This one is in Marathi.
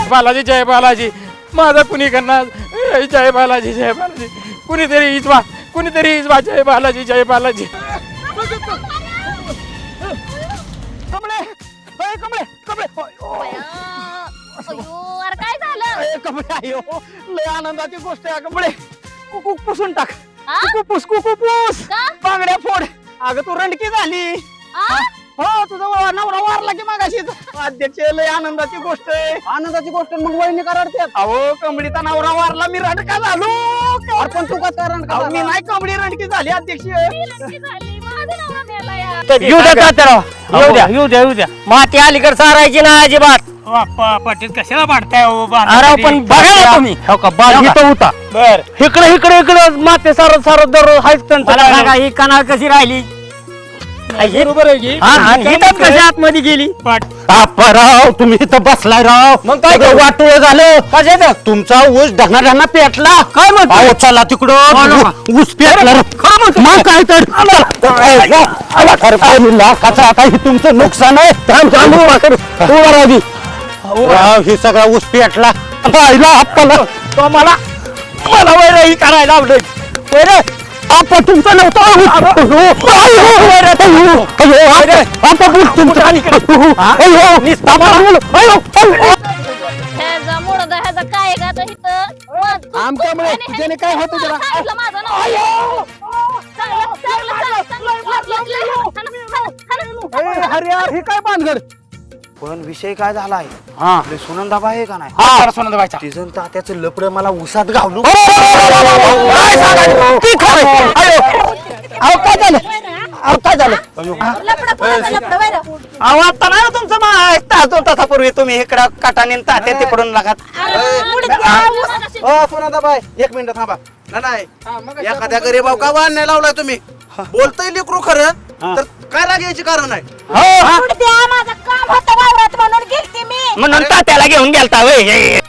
बालाजी जय बालाजी माझा कुणी करणार जय बालाजी कुणीतरी इजवा जय बालाजी कमळे कमळे कमळे अरे काय झालं कमळे आयो लय आनंदाची गोष्ट आहे कमळे कुकू पुसून टाक हा? कुकू पुस का? बांगड्या फोड अगं तू रंडकी झाली आ? हो तुझा नवरा वारला की मागाशी अध्यक्ष लय आनंदाची गोष्ट आहे आनंदाची गोष्ट मग वहिनी कराडते अहो कमळीचा नवरा वारला मी रंडका झालो पण तू कसं रंडका मी नाही कमळी रंडकी झाली अध्यक्ष झाली माझा नवरा मेला यार. येऊ द्या तात्याराव येऊ द्या माती अलीकडे सारायची ना अजिबात पाटील कशाला वाढताय अरे पण बघा ना तुम्ही हो का बाल इथं होता बर इकडे माते सारत दररोज हायच मला सांगा, ही कणाळ कशी राहिली बरोबर आहे की हिथंच कशी आतमध्ये गेली राव तुम्ही इथं बसलाय राव मग काय करू? वाटोळ झालं कशाचं तुमचा ऊस ढना पेटला काय म्हणतो? अहो, चला तिकडं ऊस पेटला रे. मग काय तर लाखाचा आता हे तुमचं नुकसान आहे राव हे सगळा ऊस पेटला राहिला आपल्याला तो मला वैरही करायला लावलं आपण तुमचं ह्याचा मुडदा ह्याचा काय का तर इथं आमच्यामुळे ज्याने काय होतं त्याला सांगितलं माझं नाव अरे यार हे काय बांधगड पण विषय काय झालाय हा आपले सुनंदाबा आहे का नाही हा सोनंदबाईचा तिजन तात्याचं लपड मला उसात घावलो काय झालं अहो आता नाही तुमचं तासापूर्वी तुम्ही इकडं काटाने तात्या तिकडून लागत हो सुनंदाबाई एक मिनिट थांबा नाही एखाद्या गरीबाव का वाण नाही लावलाय तुम्ही बोलतय लेकरू खरं तर काय राग यायचे कारण आहे माझं काम होतं वावरात म्हणून गेलते मी म्हणून तात्याला घेऊन गेलता वय